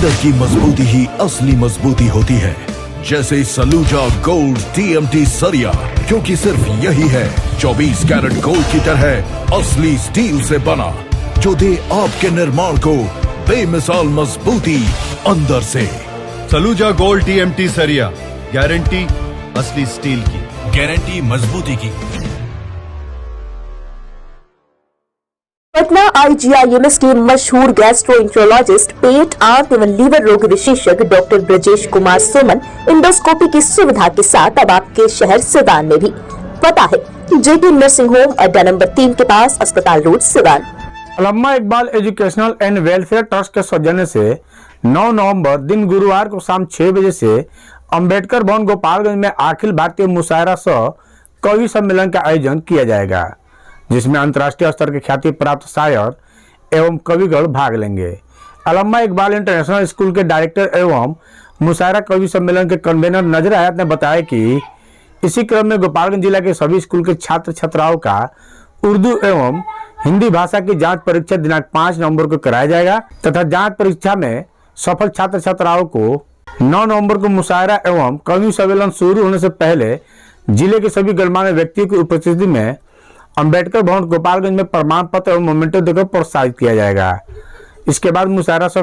अंदर की मजबूती ही असली मजबूती होती है, जैसे सलूजा गोल्ड TMT सरिया, क्योंकि सिर्फ यही है 24 कैरेट गोल्ड की तरह असली स्टील से बना, जो दे आपके निर्माण को बेमिसाल मजबूती अंदर से। सलूजा गोल्ड TMT सरिया, गारंटी असली स्टील की, गारंटी मजबूती की। पटना IGIMS के मशहूर गैस्ट्रोएंट्रोलॉजिस्ट, पेट, आंत एवं लीवर रोग विशेषज्ञ डॉक्टर ब्रजेश कुमार सुमन इंडोस्कोपी की सुविधा के साथ अब आपके शहर सिवान में भी। पता है JP नर्सिंग होम, अड्डा नंबर 3 के पास, अस्पताल road, Siwan. Allama Iqbal educational and welfare trust के सौजन्य से 9 नवंबर दिन गुरुवार को शाम 6 बजे से अंबेडकर भवन गोपालगंज में अखिल भारतीय मुशायरा सह कवि सम्मेलन का आयोजन किया जाएगा, जिसमें अंतर्राष्ट्रीय स्तर के ख्याति प्राप्त शायर एवं कविगण भाग लेंगे। अल्लामा इकबाल इंटरनेशनल स्कूल के डायरेक्टर एवं मुशायरा कवि सम्मेलन के कन्वेनर नजर हयात ने बताया कि इसी क्रम में गोपालगंज जिला के सभी स्कूल के छात्र छात्राओं का उर्दू एवं हिंदी भाषा की जांच परीक्षा दिनांक 5 नवंबर को कराया जाएगा तथा जांच परीक्षा में सफल छात्र छात्राओं को 9 नवंबर को मुशायरा एवं कवि सम्मेलन शुरू होने से पहले जिले के सभी गणमान्य व्यक्तियों की उपस्थिति में अंबेडकर भवन गोपालगंज में प्रमाण पत्र एवं मोमेंटो देकर प्रोत्साहित किया जाएगा। इसके बाद मुशायरा सह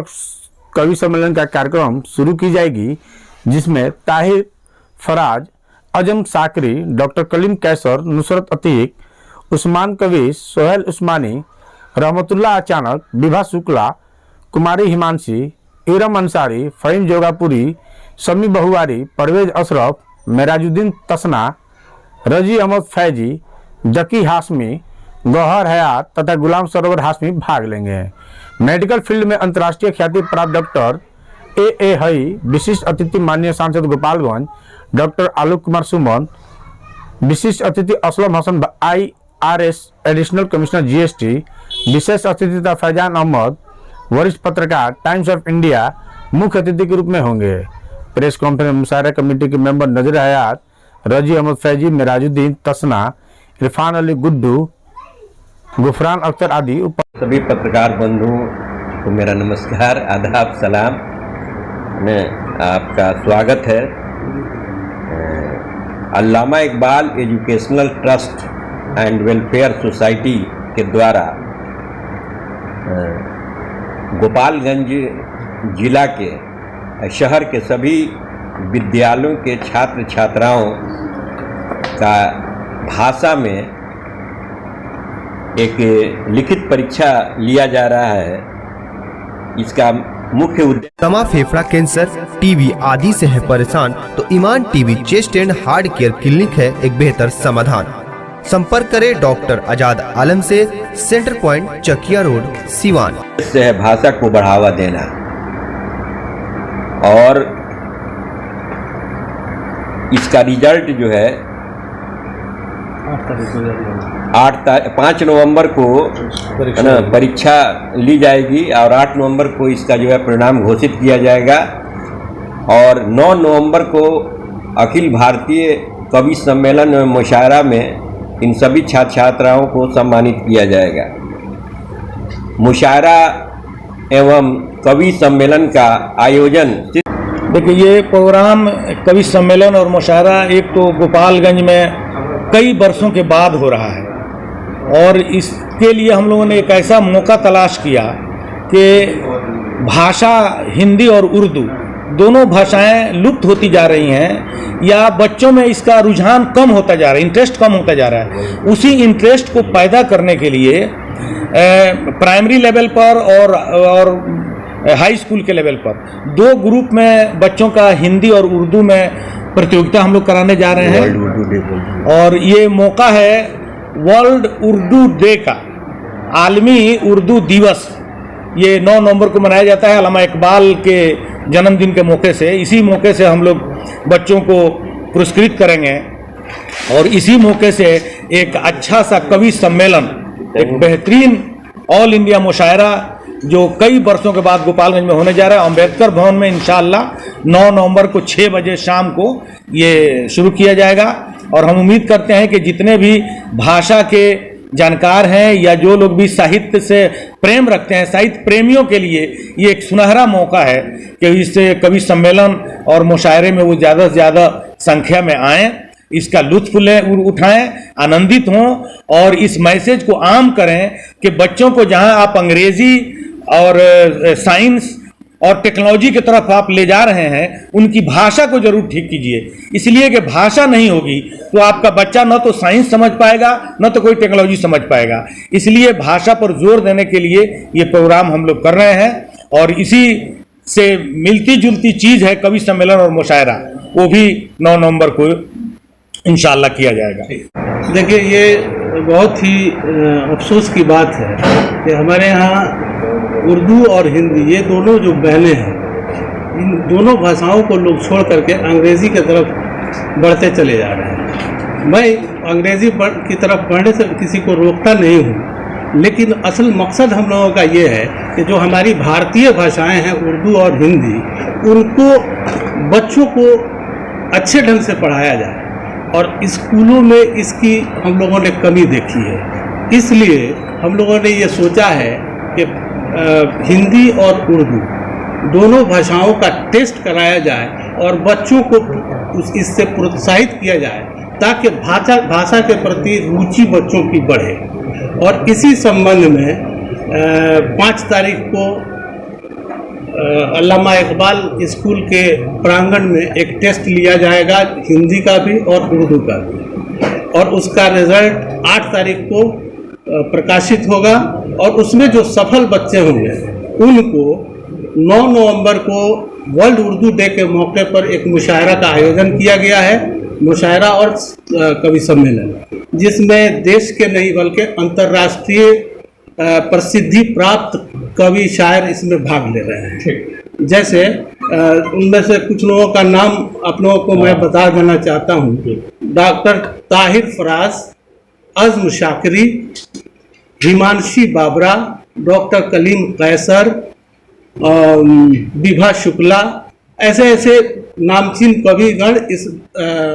कवि सम्मेलन का कार्यक्रम शुरू की जाएगी, जिसमें ताहिर फराज, अजम साकरी, डॉक्टर कलीम कैसर, नुसरत अतीक, उस्मान कवीस, सोहेल उस्मानी, रहमतुल्लाह अचानक, विभा शुक्ला, कुमारी हिमांशी, इरम अंसारी, फहीम जोगापुरी, समी बहुआरी, परवेज अशरफ, मेराजुद्दीन तसना, रजी अहमद फैजी, जकी हाशमी, गौहर हयात तथा गुलाम सरोवर हाशमी भाग लेंगे। मेडिकल फील्ड में अंतर्राष्ट्रीय ख्याति प्राप्त डॉक्टर A हई, विशिष्ट अतिथि माननीय सांसद गोपालगंज डॉक्टर आलोक कुमार सुमन, विशिष्ट अतिथि Aslam Hasan IRS additional commissioner GST, विशेष अतिथि था फैजान अहमद, वरिष्ठ पत्रकार टाइम्स ऑफ इंडिया मुख्य अतिथि के रूप में होंगे। प्रेस कॉन्फ्रेंस में मुशायरा कमेटी के मेंबर नजर हयात, रजी अहमद फैजी, मेराजुद्दीन तसना, इरफान अली गुड्डू, गुफरान अख्तर आदि। सभी पत्रकार बंधुओं को मेरा नमस्कार, आदाब, सलाम। में आपका स्वागत है। Allama Iqbal educational trust and welfare society के द्वारा गोपालगंज जिला के शहर के सभी विद्यालयों के छात्र छात्राओं का भाषा में एक लिखित परीक्षा लिया जा रहा है। इसका मुख्य उद्देश्य दमा, फेफड़ा कैंसर, टीबी आदि से है परेशान तो Iman TB chest and heart care clinic है एक बेहतर समाधान। संपर्क करें डॉक्टर आजाद आलम से, centre point, Chakia road, Siwan. इससे है भाषा को बढ़ावा देना और इसका रिजल्ट जो है 5 नवंबर को परीक्षा ली जाएगी और 8 नवंबर को इसका जो है परिणाम घोषित किया जाएगा और 9 नवंबर को अखिल भारतीय कवि सम्मेलन एवं मुशायरा में इन सभी छात्र छात्राओं को सम्मानित किया जाएगा। मुशायरा एवं कवि सम्मेलन का आयोजन, देखिए ये प्रोग्राम कवि सम्मेलन और मुशायरा एक तो गोपालगंज में कई वर्षों के बाद हो रहा है और इसके लिए हम लोगों ने एक ऐसा मौका तलाश किया कि भाषा हिंदी और उर्दू दोनों भाषाएं लुप्त होती जा रही हैं या बच्चों में इसका रुझान कम होता जा रहा है, इंटरेस्ट कम होता जा रहा है। उसी इंटरेस्ट को पैदा करने के लिए प्राइमरी लेवल पर और हाई स्कूल के लेवल पर 2 ग्रुप में बच्चों का हिंदी और उर्दू में प्रतियोगिता हम लोग कराने जा रहे हैं और ये मौका है वर्ल्ड उर्दू डे का, आलमी उर्दू दिवस। ये 9 नवंबर को मनाया जाता है अल्लामा इकबाल के जन्मदिन के मौके से। इसी मौके से हम लोग बच्चों को पुरस्कृत करेंगे और इसी मौके से एक अच्छा सा कवि सम्मेलन, एक बेहतरीन ऑल इंडिया मुशायरा जो कई वर्षों के बाद गोपालगंज में होने जा रहा है, अंबेडकर भवन में इंशाअल्लाह 9 नवंबर को 6 बजे शाम को ये शुरू किया जाएगा और हम उम्मीद करते हैं कि जितने भी भाषा के जानकार हैं या जो लोग भी साहित्य से प्रेम रखते हैं, साहित्य प्रेमियों के लिए ये एक सुनहरा मौका है कि इससे कवि सम्मेलन और मुशायरे में वो ज़्यादा से ज़्यादा संख्या में आएँ, इसका लुत्फ उठाएं, आनंदित हों और इस मैसेज को आम करें कि बच्चों को जहां आप अंग्रेजी और साइंस और टेक्नोलॉजी की तरफ आप ले जा रहे हैं, उनकी भाषा को जरूर ठीक कीजिए। इसलिए कि भाषा नहीं होगी तो आपका बच्चा न तो साइंस समझ पाएगा न तो कोई टेक्नोलॉजी समझ पाएगा। इसलिए भाषा पर जोर देने के लिए ये प्रोग्राम हम लोग कर रहे हैं और इसी से मिलती जुलती चीज़ है कवि सम्मेलन और मुशायरा, वो भी 9 नवंबर को इंशाअल्लाह किया जाएगा। देखिए, ये बहुत ही अफसोस की बात है कि हमारे यहाँ उर्दू और हिंदी, ये दोनों जो बहनें हैं, इन दोनों भाषाओं को लोग छोड़ करके अंग्रेज़ी की तरफ बढ़ते चले जा रहे हैं। मैं अंग्रेज़ी की तरफ बढ़ने से किसी को रोकता नहीं हूँ, लेकिन असल मकसद हम लोगों का ये है कि जो हमारी भारतीय भाषाएं हैं उर्दू और हिंदी, उनको बच्चों को अच्छे ढंग से पढ़ाया जाए और स्कूलों में इसकी हम लोगों ने कमी देखी है। इसलिए हम लोगों ने ये सोचा है कि हिंदी और उर्दू दोनों भाषाओं का टेस्ट कराया जाए और बच्चों को इससे प्रोत्साहित किया जाए ताकि भाषा के प्रति रुचि बच्चों की बढ़े। और इसी संबंध में 5 तारीख को अल्लामा इकबाल स्कूल के प्रांगण में एक टेस्ट लिया जाएगा, हिंदी का भी और उर्दू का भी, और उसका रिजल्ट 8 तारीख को प्रकाशित होगा और उसमें जो सफल बच्चे होंगे उनको 9 नवंबर को वर्ल्ड उर्दू डे के मौके पर एक मुशायरा का आयोजन किया गया है, मुशायरा और कवि सम्मेलन, जिसमें देश के नहीं बल्कि अंतर्राष्ट्रीय प्रसिद्धि प्राप्त कवि शायर इसमें भाग ले रहे हैं। जैसे उनमें से कुछ लोगों का नाम आप लोगों को मैं बता देना चाहता हूँ। डॉक्टर ताहिर फराज, अज़्म शाकरी, हिमांशी बाबरा, डॉक्टर कलीम कैसर, विभा शुक्ला, ऐसे नामचीन कविगण इस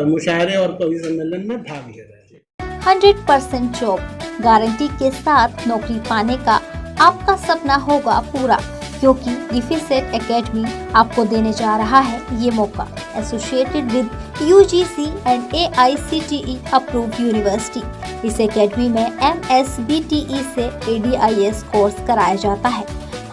मुशायरे और कवि सम्मेलन में भाग ले रहे हैं। 100% जॉब गारंटी के साथ नौकरी पाने का आपका सपना होगा पूरा, क्योंकि डिफेसेट एकेडमी आपको देने जा रहा है ये मौका। Associated with UGC and AICTE approved university. इस एकेडमी में MSBTE से ADIS कोर्स कराया जाता है।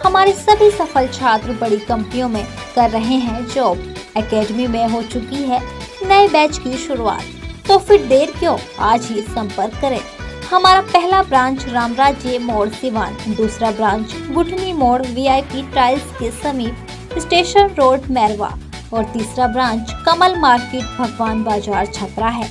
हमारे सभी सफल छात्र बड़ी कंपनियों में कर रहे हैं जॉब। एकेडमी में हो चुकी है नए बैच की शुरुआत, तो फिर देर क्यों, आज ही संपर्क करें। हमारा पहला ब्रांच रामराज्य मोड़ सिवान, दूसरा ब्रांच गुठनी मोड़ VIP टाइल्स के समीप स्टेशन रोड मैरवा और तीसरा ब्रांच कमल मार्केट भगवान बाजार छपरा है।